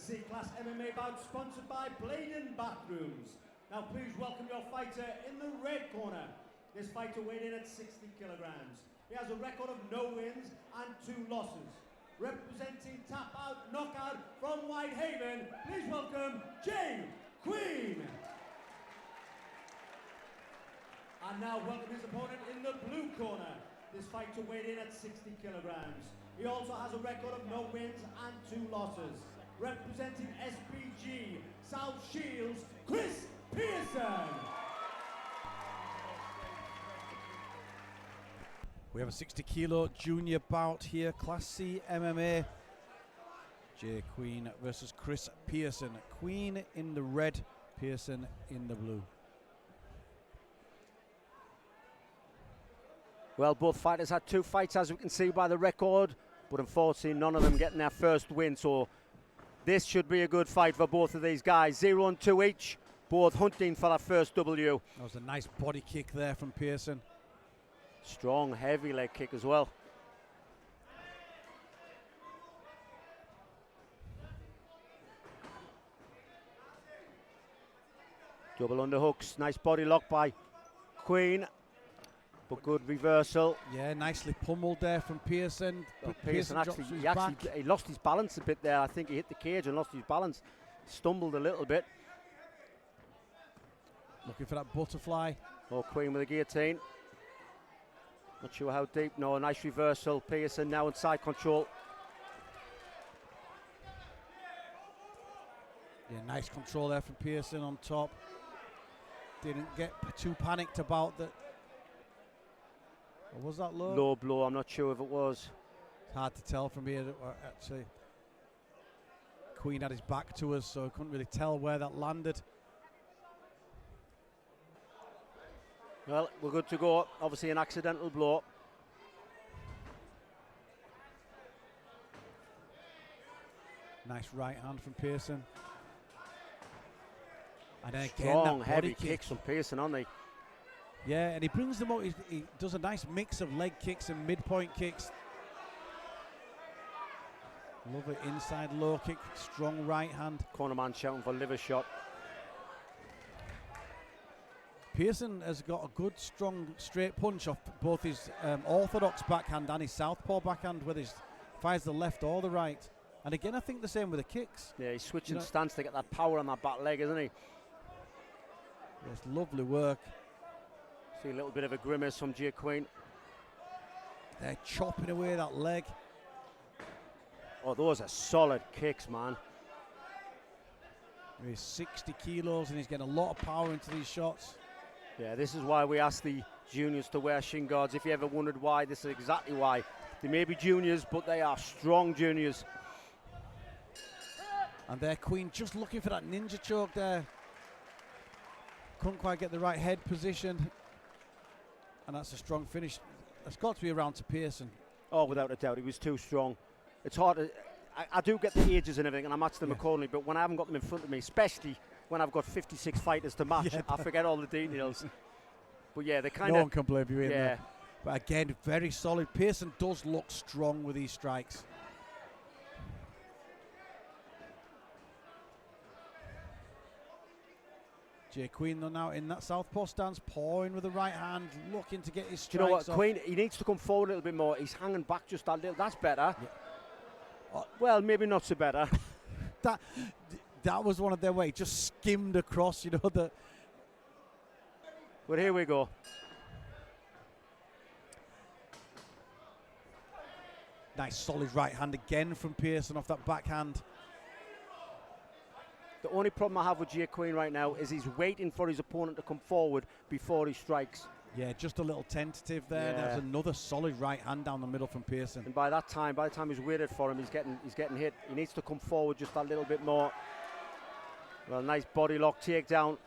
C-Class MMA bout sponsored by Bladen Bathrooms. Now please welcome your fighter in the red corner. This fighter weighed in at 60 kilograms. He has a record of no wins and 2 losses. Representing tap out, knockout from Whitehaven, please welcome Jay Queen. And now welcome his opponent in the blue corner. This fighter weighed in at 60 kilograms. He also has a record of no wins and 2 losses. Representing SBG South Shields, Chris Pearson. We have a 60 kilo junior bout here, Class C MMA. Jay Queen versus Chris Pearson. Queen in the red, Pearson in the blue. Well, both fighters had 2 fights, as we can see by the record, but unfortunately none of them getting their first win, so this should be a good fight for both of these guys. 0-2 each, both hunting for that first W. That was a nice body kick there from Pearson. Strong, heavy leg kick as well. Double underhooks, nice body lock by Queen. But good reversal. Yeah, nicely pummeled there from Pearson. Well, Pearson he lost his balance a bit there. I think he hit the cage and lost his balance. Stumbled a little bit. Looking for that butterfly. Oh, Queen with a guillotine. Not sure how deep. No, nice reversal. Pearson now in side control. Yeah, nice control there from Pearson on top. Didn't get too panicked about that. Or was that low? Low blow, I'm not sure if it was. It's hard to tell from here, actually. Queen had his back to us, so I couldn't really tell where that landed. Well, we're good to go. Obviously an accidental blow. Nice right hand from Pearson. And then strong, again, heavy kicks from Pearson, aren't they? Yeah, and he brings them up. He does a nice mix of leg kicks and midpoint kicks. Love it, inside low kick, strong right hand. Corner man shouting for liver shot. Pearson has got a good, strong, straight punch off both his orthodox backhand and his southpaw backhand, whether he fires the left or the right. And again, I think the same with the kicks. Yeah, he's switching stance to get that power on that back leg, isn't he? Yes, lovely work. See a little bit of a grimace from Jay Queen. They're chopping away that leg. Oh, those are solid kicks, man. He's 60 kilos and he's getting a lot of power into these shots. Yeah, this is why we ask the juniors to wear shin guards. If you ever wondered why, this is exactly why. They may be juniors, but they are strong juniors. And their Queen just looking for that ninja choke there. Couldn't quite get the right head position. And that's a strong finish. It's got to be around to Pearson. Oh, without a doubt, he was too strong. It's hard to, I do get the ages and everything, and I match them accordingly, but when I haven't got them in front of me, especially when I've got 56 fighters to match, I forget all the details. But yeah, they kind of... No one can blame you in there. But again, very solid. Pearson does look strong with these strikes. Jay Queen though now in that southpaw stance, pawing with the right hand, looking to get his strikes. Do you know what, off. Queen, he needs to come forward a little bit more. He's hanging back just a little. That's better. Yeah. Well, maybe not so better. that was one of their way. Just skimmed across, you know. But here we go. Nice solid right hand again from Pearson off that backhand. The only problem I have with Jay Queen right now is he's waiting for his opponent to come forward before he strikes. Yeah, just a little tentative there. Yeah. There's another solid right hand down the middle from Pearson. And by the time he's waited for him, he's getting hit. He needs to come forward just a little bit more. Well, nice body lock takedown.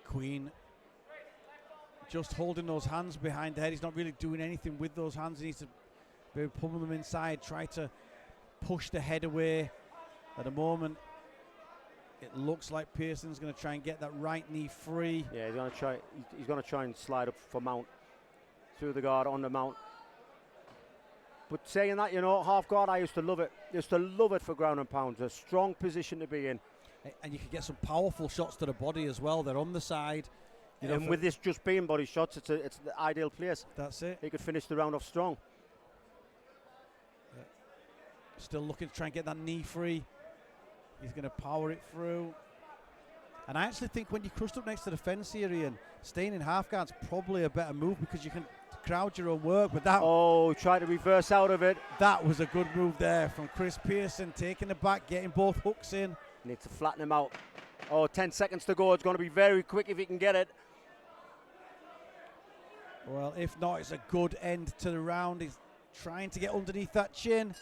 Queen just holding those hands behind the head. He's not really doing anything with those hands. He needs to maybe pummel them inside, try to push the head away. At the moment, it looks like Pearson's going to try and get that right knee free. Yeah, he's going to try and slide up for mount. through the guard on the mount. But saying that, you know, half guard, I used to love it. Used to love it for ground and pounds. A strong position to be in. And you can get some powerful shots to the body as well. They're on the side. You know, and with this just being body shots, it's the ideal place. That's it. He could finish the round off strong. Yeah. Still looking to try and get that knee free. He's going to power it through. And I actually think when you're crushed up next to the fence here, Ian, staying in half guard's probably a better move because you can crowd your own work. But that try to reverse out of it. That was a good move there from Chris Pearson, taking the back, getting both hooks in. Need to flatten him out. 10 seconds to go. It's going to be very quick if he can get it. Well, if not, it's a good end to the round. He's trying to get underneath that chin.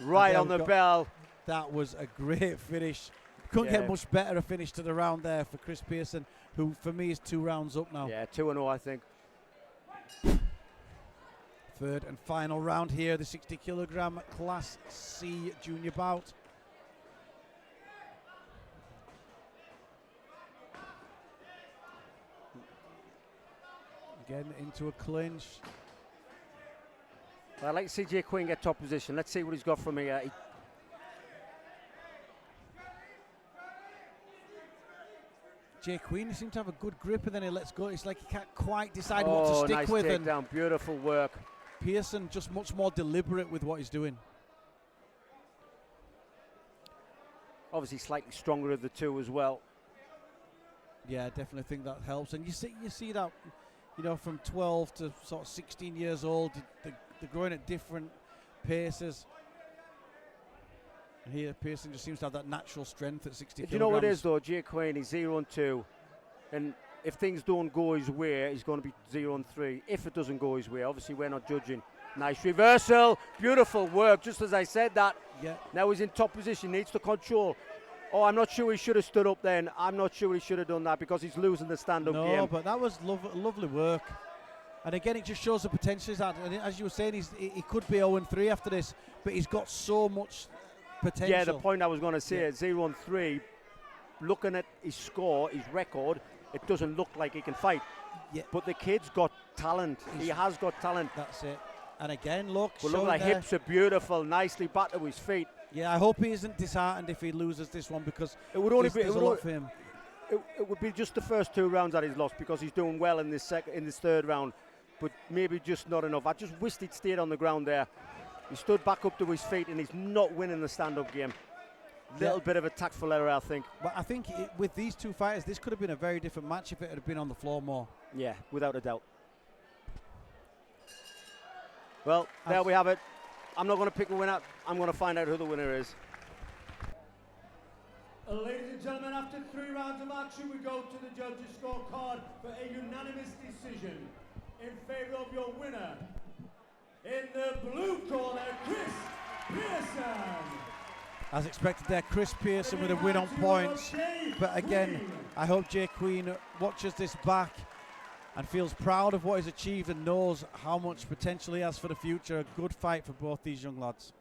Right on the bell. That was a great finish. Couldn't get much better a finish to the round there for Chris Pearson, who for me is 2 rounds up now. Yeah, 2-0, I think. Third and final round here, the 60 kilogram Class C junior bout. Again into a clinch. I'd like to see Jay Quinn get top position. Let's see what he's got from here. Jay Quinn seems to have a good grip and then he lets go. It's like he can't quite decide what to stick nice with. Takedown, beautiful work. Pearson just much more deliberate with what he's doing. Obviously slightly stronger of the two as well. Yeah, I definitely think that helps. And you see that, you know, from 12 to sort of 16 years old, they're growing at different paces. And here Pearson just seems to have that natural strength at 60 kilograms. You know what it is though, Jay Quinn, he's 0-2. And if things don't go his way, he's going to be 0-3. If it doesn't go his way, obviously we're not judging. Nice reversal, beautiful work, just as I said that. Yeah. Now he's in top position, needs to control. I'm not sure he should have stood up then. I'm not sure he should have done that because he's losing the stand-up game. No, but that was lovely work. And again, it just shows the potential he's had. And as you were saying, he could be 0-3 after this, but he's got so much potential. Yeah, the point I was going to say, 0-3, looking at his score, his record, it doesn't look like he can fight. Yeah. But the kid's got talent. He has got talent. That's it. And again, look. But look, the hips are beautiful, nicely back to his feet. Yeah, I hope he isn't disheartened if he loses this one because it would only be a lot for him. It would be just the first 2 rounds that he's lost because he's doing well in this third round, but maybe just not enough. I just wished he'd stayed on the ground there. He stood back up to his feet and he's not winning the stand-up game. Little bit of a tactful error, I think. But I think with these two fighters, this could have been a very different match if it had been on the floor more. Yeah, without a doubt. Well, there we have it. I'm not going to pick a winner. I'm going to find out who the winner is. Ladies and gentlemen, after 3 rounds of action, we go to the judges' scorecard for a unanimous decision in favor of your winner. In the blue corner, Chris Pearson. As expected there, Chris Pearson with a win on points. But again, I hope Jay Quinn watches this back and feels proud of what he's achieved and knows how much potential he has for the future. A good fight for both these young lads.